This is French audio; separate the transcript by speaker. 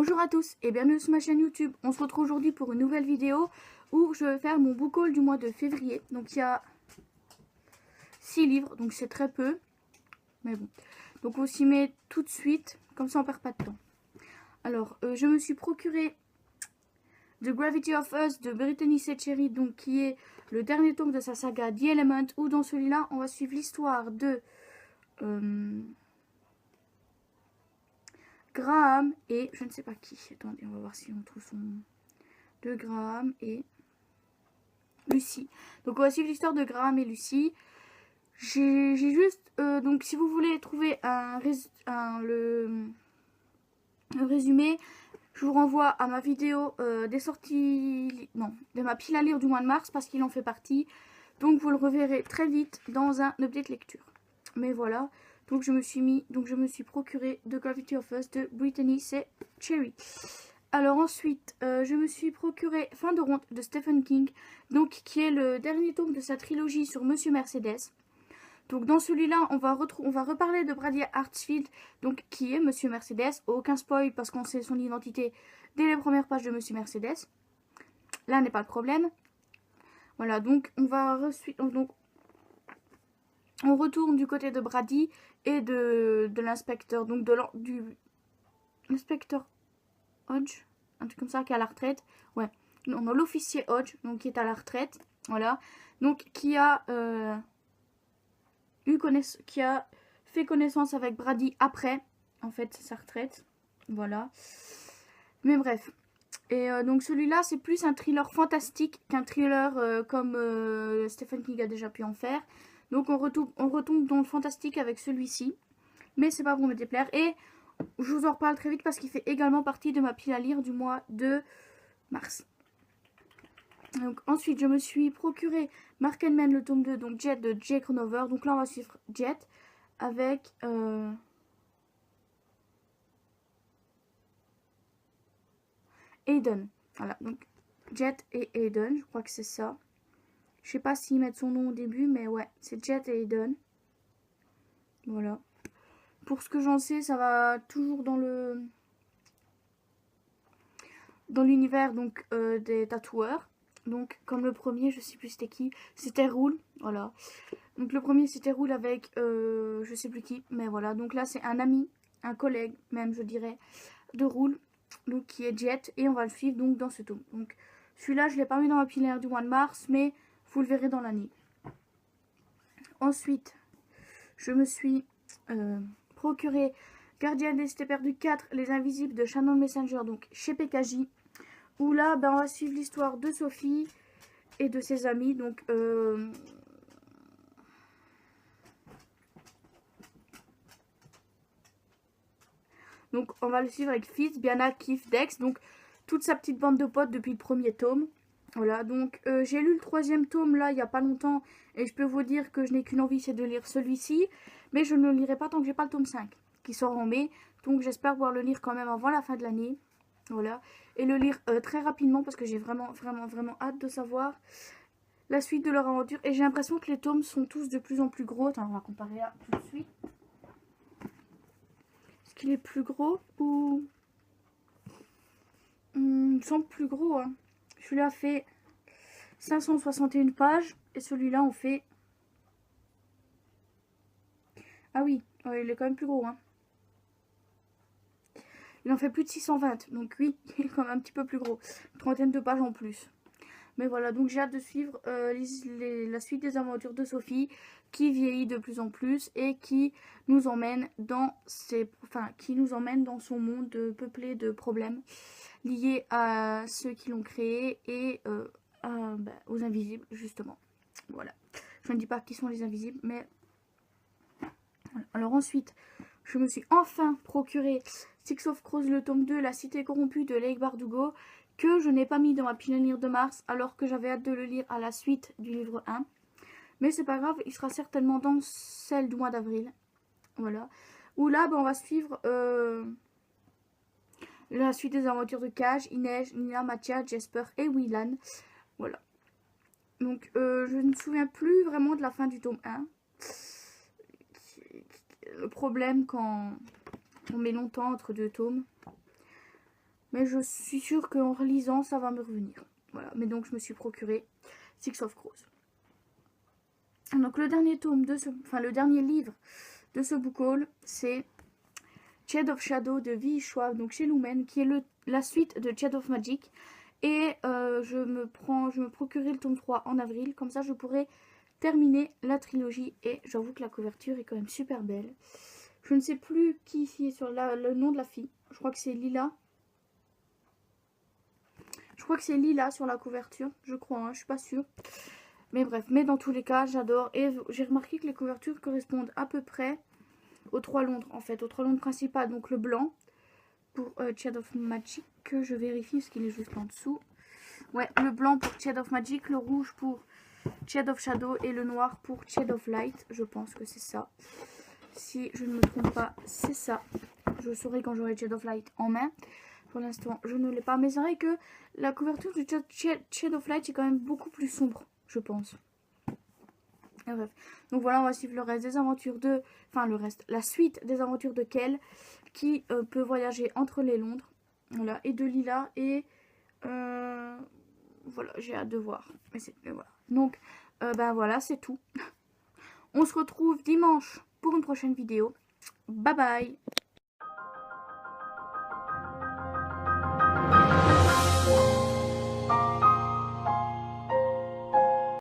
Speaker 1: Bonjour à tous et bienvenue sur ma chaîne YouTube. On se retrouve aujourd'hui pour une nouvelle vidéo où je vais faire mon book haul du mois de février. Donc il y a 6 livres, donc c'est très peu. Mais bon. Donc on s'y met tout de suite, comme ça on perd pas de temps. Alors je me suis procuré The Gravity of Us de Brittany Setcheri, donc qui est le dernier tome de sa saga The Element, où dans celui-là on va suivre l'histoire de Graham et je ne sais pas qui. Attendez, on va voir si on trouve son nom. De Graham et Lucy. Donc on va suivre l'histoire de Graham et Lucy. J'ai juste donc si vous voulez trouver le résumé, je vous renvoie à ma vidéo des sorties, non, de ma pile à lire du mois de mars parce qu'il en fait partie. Donc vous le reverrez très vite dans un update lecture. Mais voilà. Donc je me suis procuré The Gravity of Us de Brittany Setcheri. Alors ensuite, je me suis procuré Fin de ronde de Stephen King, donc qui est le dernier tome de sa trilogie sur Monsieur Mercedes. Donc dans celui-là, on va reparler de Brady Hartsfield, donc qui est Monsieur Mercedes. Aucun spoil parce qu'on sait son identité dès les premières pages de Monsieur Mercedes. Là n'est pas le problème. Voilà, donc on retourne du côté de Brady et de l'inspecteur, donc du l'inspecteur Hodge, un truc comme ça, qui est à la retraite. Ouais, on a l'officier Hodge, donc qui est à la retraite. Voilà, donc qui a fait connaissance avec Brady après, en fait, sa retraite. Voilà. Mais bref. Et donc celui-là, c'est plus un thriller fantastique qu'un thriller comme Stephen King a déjà pu en faire. Donc on retombe dans le fantastique avec celui-ci. Mais c'est pas pour me déplaire. Et je vous en reparle très vite parce qu'il fait également partie de ma pile à lire du mois de mars. Donc ensuite, je me suis procuré Mark & Men, le tome 2, donc Jet de Jay Cronover. Donc là, on va suivre Jet avec Aiden. Voilà, donc Jet et Aiden, je crois que c'est ça. Je sais pas s'ils mettent son nom au début, mais ouais, c'est Jet et Aiden. Voilà. Pour ce que j'en sais, ça va toujours dans l'univers donc des tatoueurs. Donc comme le premier, je sais plus c'était qui, c'était Roule, voilà. Donc le premier c'était Roule avec je sais plus qui, mais voilà. Donc là c'est un ami, un collègue même je dirais, de Roule, donc qui est Jet, et on va le suivre donc dans ce tome. Donc celui-là je l'ai pas mis dans ma pile du mois de mars, mais vous le verrez dans l'année. Ensuite, je me suis procuré Gardien des Cités Perdues 4, Les Invisibles de Shannon Messenger, donc chez PKJ. Où là, on va suivre l'histoire de Sophie et de ses amis. Donc, on va le suivre avec Fitz, Biana, Keith, Dex. Donc, toute sa petite bande de potes depuis le premier tome. Voilà, donc j'ai lu le 3e tome là, il n'y a pas longtemps. Et je peux vous dire que je n'ai qu'une envie, c'est de lire celui-ci. Mais je ne le lirai pas tant que j'ai pas le tome 5 qui sort en mai. Donc, j'espère pouvoir le lire quand même avant la fin de l'année. Voilà, et le lire très rapidement parce que j'ai vraiment hâte de savoir la suite de leur aventure. Et j'ai l'impression que les tomes sont tous de plus en plus gros. Attends, on va comparer tout de suite. Est-ce qu'il est plus gros ou... il me semble plus gros. Hein. Celui-là fait 561 pages et celui-là on fait... Ah oui, ouais, il est quand même plus gros. Hein. Il en fait plus de 620, donc oui, il est quand même un petit peu plus gros. Une trentaine de pages en plus. Mais voilà, donc j'ai hâte de suivre la suite des aventures de Sophie, qui vieillit de plus en plus et qui nous emmène dans son monde peuplé de problèmes liés à ceux qui l'ont créé et aux invisibles, justement. Voilà. Je ne dis pas qui sont les invisibles, mais... Voilà. Alors ensuite, je me suis enfin procuré Six of Crows, le tome 2, La Cité corrompue de Leigh Bardugo, que je n'ai pas mis dans ma pile à lire de mars, alors que j'avais hâte de le lire à la suite du livre 1. Mais c'est pas grave, il sera certainement dans celle du mois d'avril. Voilà. Où là, on va suivre la suite des aventures de Cage, Inej, Nina, Mathia, Jasper et Willan. Voilà. Donc, je ne me souviens plus vraiment de la fin du tome 1. Le problème quand on met longtemps entre deux tomes. mais je suis sûre qu'en relisant, ça va me revenir. Voilà, mais donc je me suis procuré Six of Crows. Donc le dernier tome de le dernier livre de ce book haul, c'est Shade of Shadow de V. Schwab, donc chez Lumen, qui est la suite de Shade of Magic. Et je me procurerai le tome 3 en avril, comme ça je pourrai terminer la trilogie. Et j'avoue que la couverture est quand même super belle. Je ne sais plus qui ici est sur le nom de la fille. Je crois que c'est Lila. Je crois que c'est Lila sur la couverture, je crois, hein, je suis pas sûre. Mais bref, mais dans tous les cas, j'adore. Et j'ai remarqué que les couvertures correspondent à peu près aux 3 Londres, en fait. Aux 3 Londres principales, donc le blanc pour Shade of Magic. Je vérifie parce qu'il est juste en dessous. Ouais, le blanc pour Shade of Magic, le rouge pour Shade of Shadow et le noir pour Shade of Light. Je pense que c'est ça. Si je ne me trompe pas, c'est ça. Je saurai quand j'aurai Shade of Light en main. Pour l'instant, je ne l'ai pas. Mais c'est vrai que la couverture de Shade of Light est quand même beaucoup plus sombre, je pense. Et bref. Donc voilà, on va suivre le reste des aventures de... Enfin, la suite des aventures de Kel, qui peut voyager entre les Londres. Voilà, et de Lila. Et... voilà, j'ai hâte de voir. Mais voilà. Donc, ben voilà, c'est tout. On se retrouve dimanche pour une prochaine vidéo. Bye bye!